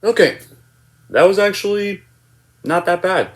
Okay, that was actually not that bad.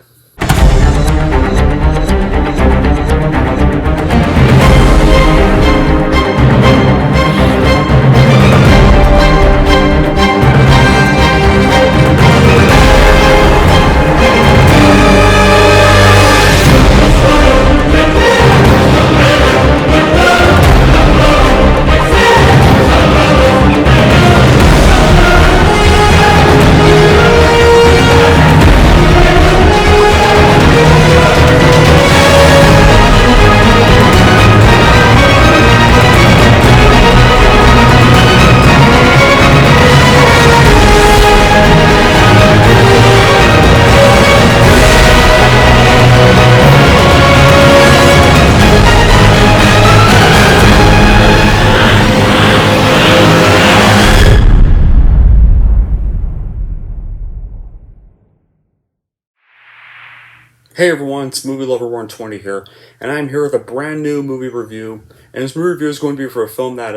Hey everyone, it's Movie Lover 120 here, and I'm here with a brand new movie review. And this movie review is going to be for a film that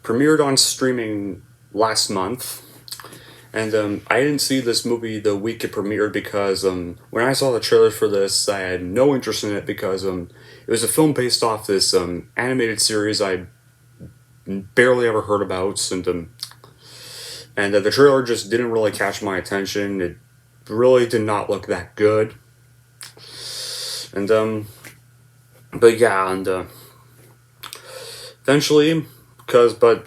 premiered on streaming last month. And I didn't see this movie the week it premiered because when I saw the trailer for this, I had no interest in it because it was a film based off this animated series I barely ever heard about, and the trailer just didn't really catch my attention. It really did not look that good. And but yeah, and eventually, but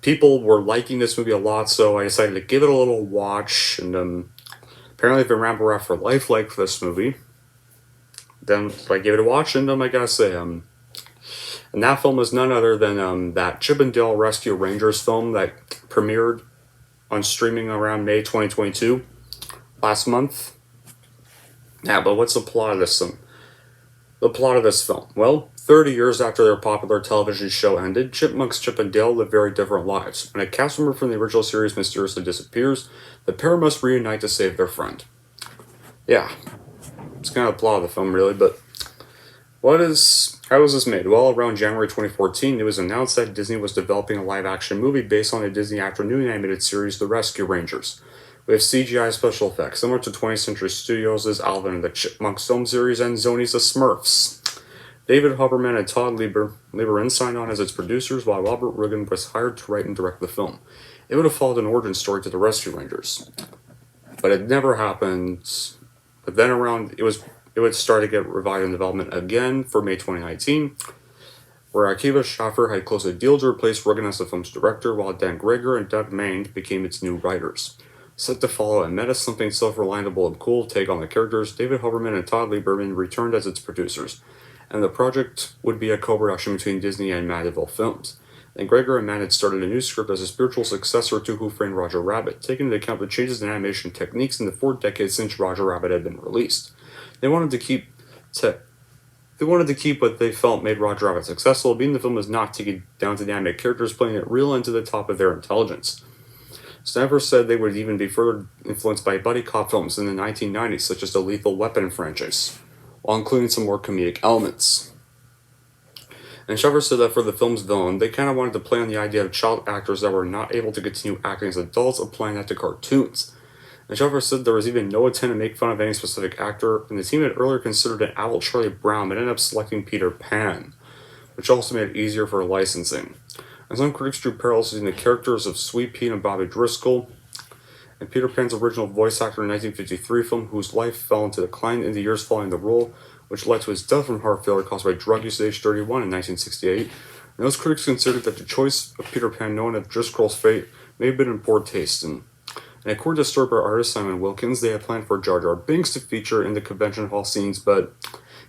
people were liking this movie a lot, so I decided to give it a little watch. And apparently, if Rambo for Life liked this movie, then I gave it a watch. And I gotta say, and that film is none other than that Chip and Dale Rescue Rangers film that premiered on streaming around May 2022 last month. Yeah, but what's the plot of this film? The plot of this film. Well, 30 years after their popular television show ended, Chipmunks Chip and Dale live very different lives. When a cast member from the original series mysteriously disappears, the pair must reunite to save their friend. Yeah, it's kind of the plot of the film, really, but how was this made? Well, around January 2014, it was announced that Disney was developing a live-action movie based on the Disney afternoon animated series The Rescue Rangers, with CGI special effects similar to 20th Century Studios' Alvin and the Chipmunks film series and Zoni's The Smurfs. David Huberman and Todd Lieberman signed on as its producers, while Robert Riggin was hired to write and direct the film. It would have followed an origin story to the Rescue Rangers, but it never happened. But then it would start to get revived in development again for May 2019, where Akiva Schaffer had closed a deal to replace Riggin as the film's director, while Dan Greger and Doug Main became its new writers. Set to follow a meta-something self-reliable and cool take on the characters, David Huberman and Todd Lieberman returned as its producers, and the project would be a co-production between Disney and Mandeville Films. And Greger and Mann had started a new script as a spiritual successor to Who Framed Roger Rabbit, taking into account the changes in animation techniques in the 4 decades since Roger Rabbit had been released. They wanted to keep what they felt made Roger Rabbit successful, being the film was not taken down to the animated characters, playing it real and to the top of their intelligence. Stanford said they would even be further influenced by buddy cop films in the 1990s, such as the Lethal Weapon franchise, while including some more comedic elements. And Sheffer said that for the film's villain, they kind of wanted to play on the idea of child actors that were not able to continue acting as adults, applying that to cartoons. And Sheffer said there was even no intent to make fun of any specific actor, and the team had earlier considered an adult Charlie Brown, but ended up selecting Peter Pan, which also made it easier for licensing. And some critics drew parallels between the characters of Sweet Pea and Bobby Driscoll, and Peter Pan's original voice actor in the 1953 film, whose life fell into decline in the years following the role, which led to his death from heart failure caused by drug use at age 31 in 1968. And those critics considered that the choice of Peter Pan, known as Driscoll's fate, may have been in poor taste. And according to storyboard artist Simon Wilkins, they had planned for Jar Jar Binks to feature in the convention hall scenes, but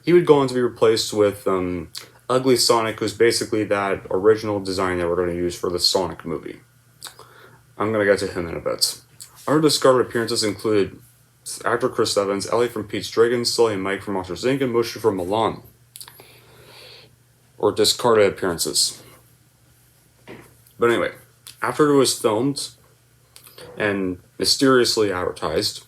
he would go on to be replaced with Ugly Sonic, who's basically that original design that we're going to use for the Sonic movie. I'm going to get to him in a bit. Other discarded appearances included actor Chris Evans, Ellie from Pete's Dragon, Sully and Mike from Monsters Inc., and Mushu from Milan. Or discarded appearances. But anyway, after it was filmed and mysteriously advertised,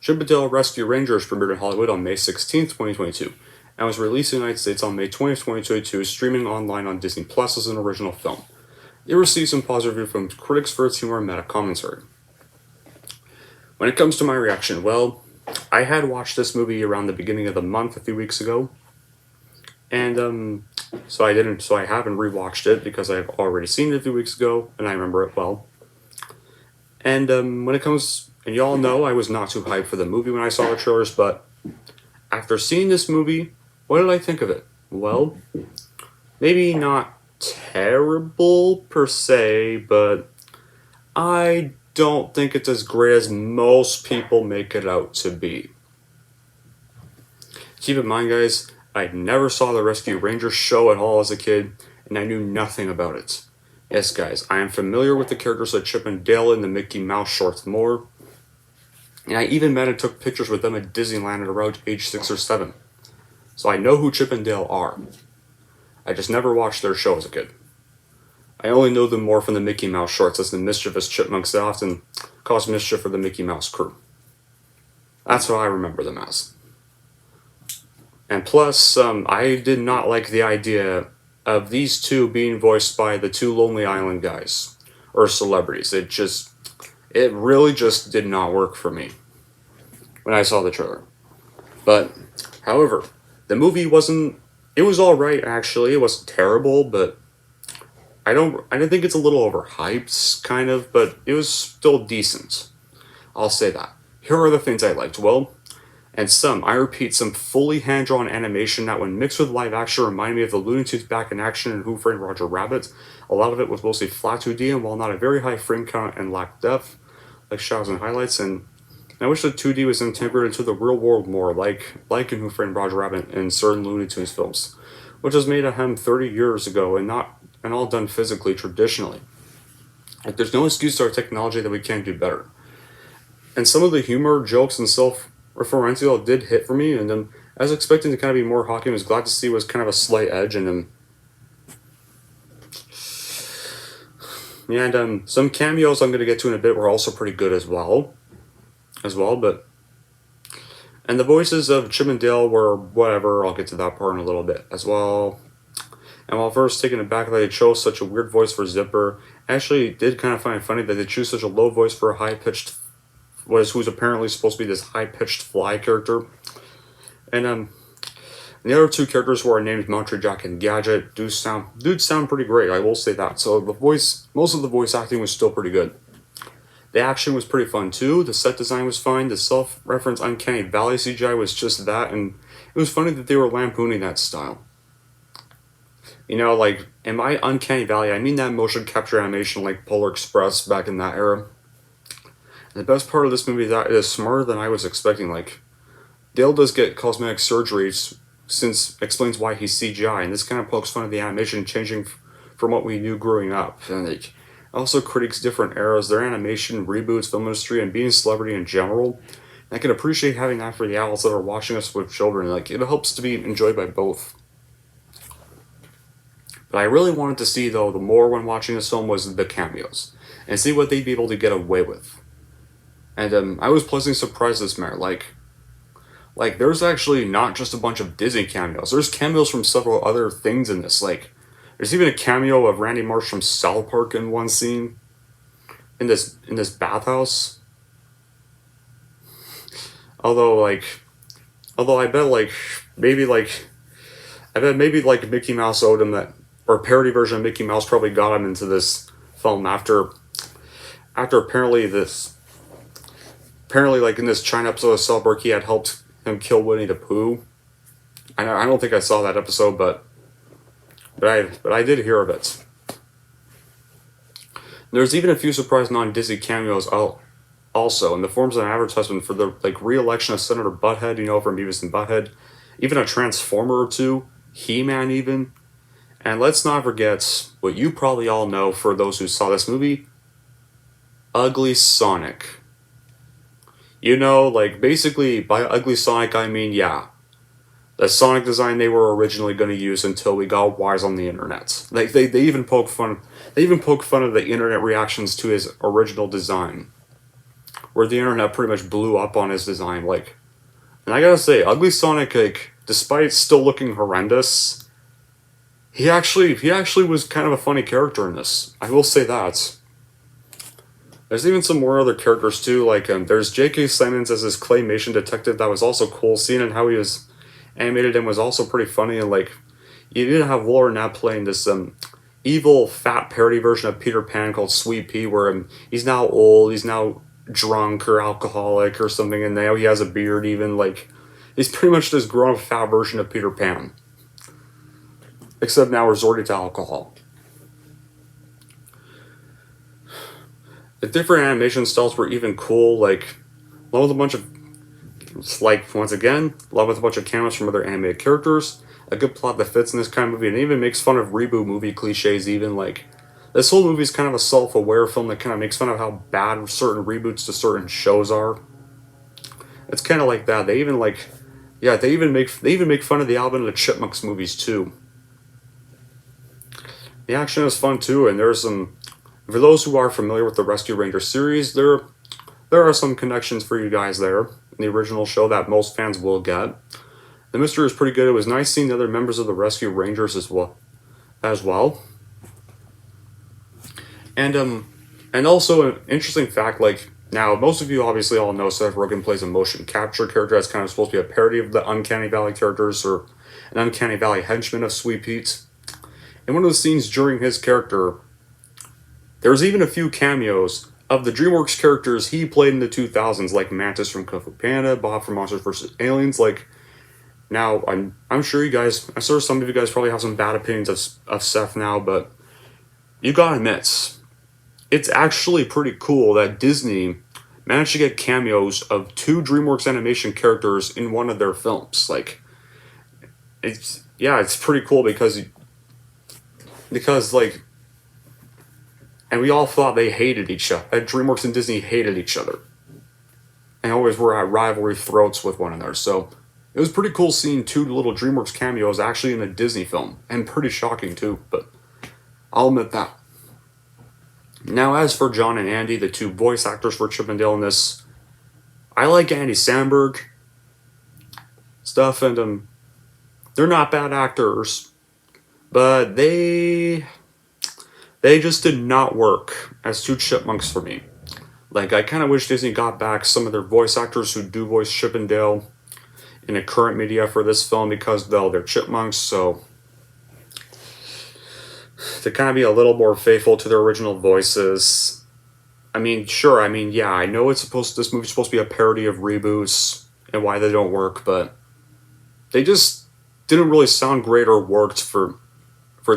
Chip and Dale Rescue Rangers premiered in Hollywood on May 16, 2022, and was released in the United States on May 20, 2022, streaming online on Disney Plus as an original film. It received some positive reviews from critics for its humor and meta commentary. When it comes to my reaction, well, I had watched this movie around the beginning of the month a few weeks ago, and so I haven't rewatched it because I've already seen it a few weeks ago, and I remember it well. And when it comes, and y'all know I was not too hyped for the movie when I saw the trailers, but after seeing this movie, what did I think of it? Well, maybe not terrible per se, but I don't think it's as great as most people make it out to be. Keep in mind, guys, I never saw the Rescue Rangers show at all as a kid, and I knew nothing about it. Yes, guys, I am familiar with the characters of Chip and Dale in the Mickey Mouse shorts more, and I even met and took pictures with them at Disneyland at around age 6 or 7. So I know who Chip and Dale are. I just never watched their show as a kid. I only know them more from the Mickey Mouse shorts as the mischievous chipmunks that often cause mischief for the Mickey Mouse crew. That's what I remember them as. And plus, I did not like the idea of these two being voiced by the two Lonely Island guys, or celebrities. It really just did not work for me when I saw the trailer. But, however, the movie it was alright actually, it wasn't terrible, but I didn't think it's a little overhyped, kind of, but it was still decent. I'll say that. Here are the things I liked. Well, and I repeat, some fully hand-drawn animation that when mixed with live action reminded me of the Looney Tunes back in action and Who Framed Roger Rabbit. A lot of it was mostly flat 2D, and while not a very high frame count and lacked depth, like shadows and highlights, and I wish the 2D was integrated into the real world more, like in Who Framed Roger Rabbit and certain Looney Tunes films, which was made of him 30 years ago and all done physically, traditionally. Like, there's no excuse to our technology that we can't do better. And some of the humor, jokes, and self-referential did hit for me, and I was expecting to kind of be more hockey, and was glad to see was kind of a slight edge in him. And some cameos I'm going to get to in a bit were also pretty good as well, but... And the voices of Chip and Dale were whatever, I'll get to that part in a little bit as well. And while first taken aback that they chose such a weird voice for Zipper, I actually did kind of find it funny that they choose such a low voice for a high-pitched... who's apparently supposed to be this high-pitched fly character. And the other two characters who are named Monterey Jack and Gadget do sound pretty great, I will say that. So most of the voice acting was still pretty good. The action was pretty fun too, the set design was fine, the self-reference Uncanny Valley CGI was just that, and it was funny that they were lampooning that style. You know, like, in my Uncanny Valley, I mean that motion capture animation like Polar Express back in that era. And the best part of this movie is that it is smarter than I was expecting. Like, Dale does get cosmetic surgeries, since explains why he's CGI, and this kind of pokes fun at the animation changing from what we knew growing up. And like, also critiques different eras, their animation, reboots, film industry, and being a celebrity in general. And I can appreciate having that for the adults that are watching us with children. Like, it helps to be enjoyed by both. But I really wanted to see, though, the more when watching this film was the cameos, and see what they'd be able to get away with. And I was pleasantly surprised this matter. Like, there's actually not just a bunch of Disney cameos. There's cameos from several other things in this. Like, there's even a cameo of Randy Marsh from South Park in one scene. In this bathhouse. Although I bet maybe Mickey Mouse owed him that, or a parody version of Mickey Mouse probably got him into this film after apparently like in this China episode of South Park he had helped him kill Winnie the Pooh. I don't think I saw that episode, but I did hear of it. There's even a few surprise non-Disney cameos also in the forms of an advertisement for the re-election of Senator Butthead, you know, from Beavis and Butthead, even a Transformer or two, He-Man even, and let's not forget what you probably all know for those who saw this movie, Ugly Sonic. You know, like, basically, by Ugly Sonic, I mean, yeah, the Sonic design they were originally going to use until we got wise on the internet. Like, they even poke fun of the internet reactions to his original design, where the internet pretty much blew up on his design. Like, and I gotta say, Ugly Sonic, like, despite still looking horrendous, he actually was kind of a funny character in this. I will say that. There's even some more other characters too, like there's J.K. Simmons as his claymation detective. That was also cool. Seeing how he was animated and was also pretty funny. And like, you didn't have Laura Knapp playing this evil fat parody version of Peter Pan called Sweet Pea, where he's now old, he's now drunk or alcoholic or something, and now he has a beard. Even like, he's pretty much this grown up fat version of Peter Pan, except now resorting to alcohol. The different animation styles were even cool, like, along with a bunch of, like, once again, along with a bunch of cameos from other animated characters, a good plot that fits in this kind of movie, and even makes fun of reboot movie cliches, even, like, this whole movie is kind of a self-aware film that kind of makes fun of how bad certain reboots to certain shows are. It's kind of like that. They even, like, yeah, they even make fun of the Alvin and the Chipmunks movies, too. The action is fun, too, and there's some... For those who are familiar with the Rescue Ranger series, there are some connections for you guys there in the original show that most fans will get. The mystery is pretty good. It was nice seeing the other members of the Rescue Rangers as well. And also an interesting fact, like, now most of you obviously all know Seth Rogen plays a motion capture character that's kind of supposed to be a parody of the Uncanny Valley characters, or an Uncanny Valley henchman of Sweet Pete. In one of the scenes during his character, there's even a few cameos of the DreamWorks characters he played in the 2000s, like Mantis from Kung Fu Panda, Bob from Monsters vs. Aliens. Like, now, I'm sure you guys, I'm sure some of you guys probably have some bad opinions of Seth now, but you gotta admit, it's actually pretty cool that Disney managed to get cameos of 2 DreamWorks animation characters in one of their films. Like, it's pretty cool because like, and we all thought they hated each other. That DreamWorks and Disney hated each other. And always were at rivalry throats with one another. So it was pretty cool seeing 2 little DreamWorks cameos actually in a Disney film. And pretty shocking too, but I'll admit that. Now as for John and Andy, the 2 voice actors for Chip and Dale in this, I like Andy Samberg stuff, and they're not bad actors, but they just did not work as 2 chipmunks for me. Like, I kind of wish Disney got back some of their voice actors who do voice Chip and Dale in the current media for this film, because, though, they're chipmunks, so to kind of be a little more faithful to their original voices. I mean, sure, yeah, I know this movie's supposed to be a parody of reboots and why they don't work, but they just didn't really sound great or worked for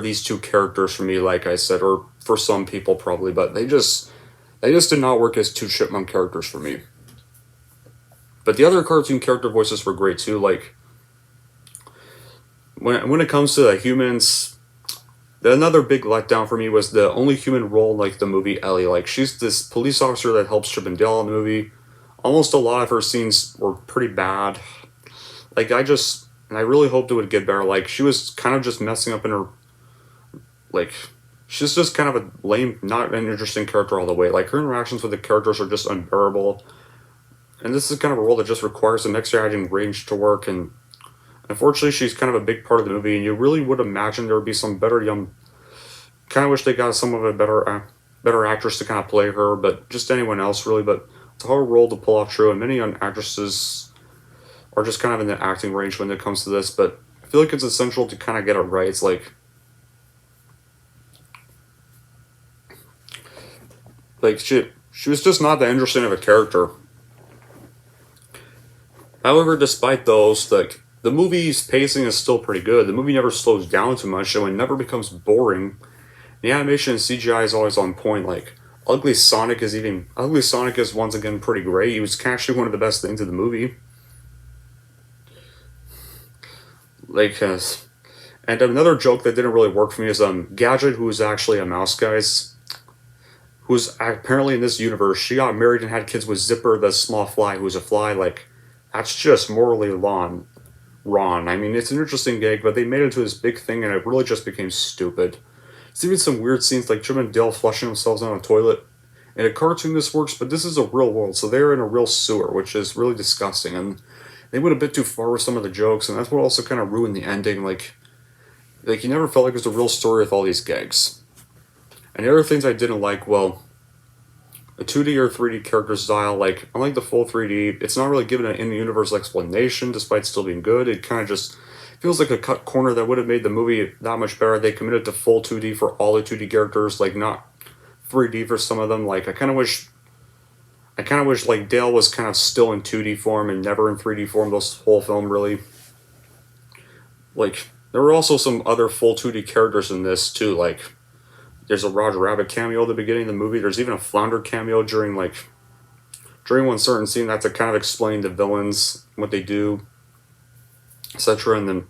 these 2 characters for me, like I said, or for some people probably, but they just did not work as 2 chipmunk characters for me. But the other cartoon character voices were great too. Like, when it comes to the humans, another big letdown for me was the only human role, like the movie Ellie. Like, she's this police officer that helps Chip and Dale in the movie. Almost a lot of her scenes were pretty bad. Like, I really hoped it would get better. Like, she was kind of just messing up in her, like, she's just kind of a lame, not an interesting character all the way. Like, her interactions with the characters are just unbearable. And this is kind of a role that just requires some extra acting range to work. And unfortunately, she's kind of a big part of the movie. And you really would imagine there would be some better young... Kind of wish they got some of a better actress to kind of play her. But just anyone else, really. But it's a hard role to pull off true. And many young actresses are just kind of in the acting range when it comes to this. But I feel like it's essential to kind of get it right. It's like she was just not that interesting of a character. However, despite those, like, the movie's pacing is still pretty good. The movie never slows down too much, so it never becomes boring. The animation and CGI is always on point. Like, Ugly Sonic is once again pretty great. He was actually one of the best things in the movie. Like, and another joke that didn't really work for me is Gadget, who is actually a mouse, guys. Who's apparently in this universe, she got married and had kids with Zipper, the small fly, who's a fly. Like, that's just morally wrong. I mean, it's an interesting gag, but they made it into this big thing, and it really just became stupid. There's even some weird scenes like Chip and Dale flushing themselves down a toilet. In a cartoon, this works, but this is a real world, so they're in a real sewer, which is really disgusting. And they went a bit too far with some of the jokes, and that's what also kind of ruined the ending. Like you never felt like it was a real story with all these gags. And the other things I didn't like, well, a 2D or 3D character style. Like, unlike the full 3D, it's not really given an in-universe explanation despite still being good. It kind of just feels like a cut corner that would have made the movie that much better. They committed to full 2D for all the 2D characters, like not 3D for some of them. Like, I kind of wish like Dale was kind of still in 2D form and never in 3D form this whole film, really. Like, there were also some other full 2D characters in this too. Like, there's a Roger Rabbit cameo at the beginning of the movie. There's even a Flounder cameo during one certain scene that to kind of explain the villains, what they do, etc. And then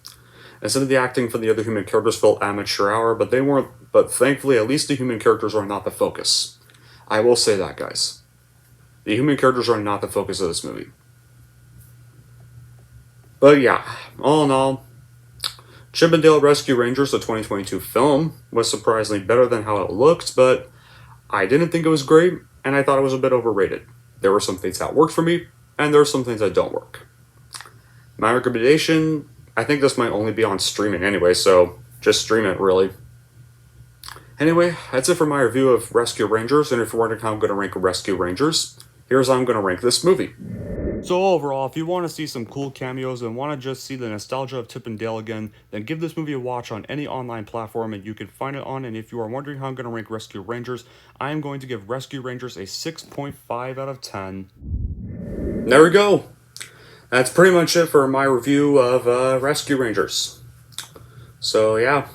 instead of the acting for the other human characters felt amateur hour, but they weren't. But thankfully, at least the human characters are not the focus. I will say that, guys. The human characters are not the focus of this movie. But yeah, all in all, Chip and Dale Rescue Rangers, the 2022 film, was surprisingly better than how it looked, but I didn't think it was great, and I thought it was a bit overrated. There were some things that worked for me, and there are some things that don't work. My recommendation, I think this might only be on streaming anyway, so just stream it, really. Anyway, that's it for my review of Rescue Rangers, and if you're wondering how I'm going to rank Rescue Rangers, here's how I'm going to rank this movie. So overall, if you want to see some cool cameos and want to just see the nostalgia of Chip and Dale again, then give this movie a watch on any online platform and you can find it on. And if you are wondering how I'm going to rank Rescue Rangers, I am going to give Rescue Rangers a 6.5 out of 10. There we go. That's pretty much it for my review of Rescue Rangers. So yeah,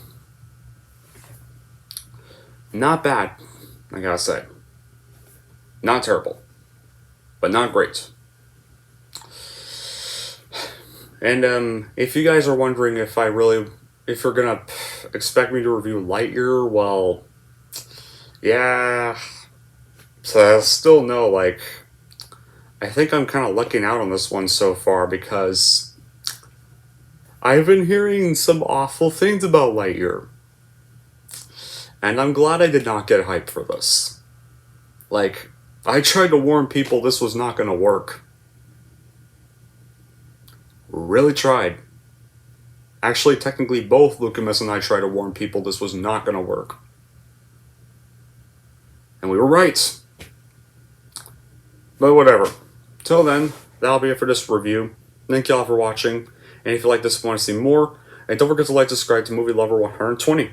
not bad, I gotta say. Not terrible, but not great. And if you guys are wondering if you're gonna expect me to review Lightyear, well, yeah. So still no, like, I think I'm kind of lucking out on this one so far because I've been hearing some awful things about Lightyear. And I'm glad I did not get hyped for this. Like, I tried to warn people this was not gonna work. Really tried. Actually, technically, both Lucamus and I tried to warn people this was not going to work. And we were right. But whatever. Till then, that'll be it for this review. Thank y'all for watching. And if you like this and want to see more, and don't forget to like, subscribe to Movie Lover 120.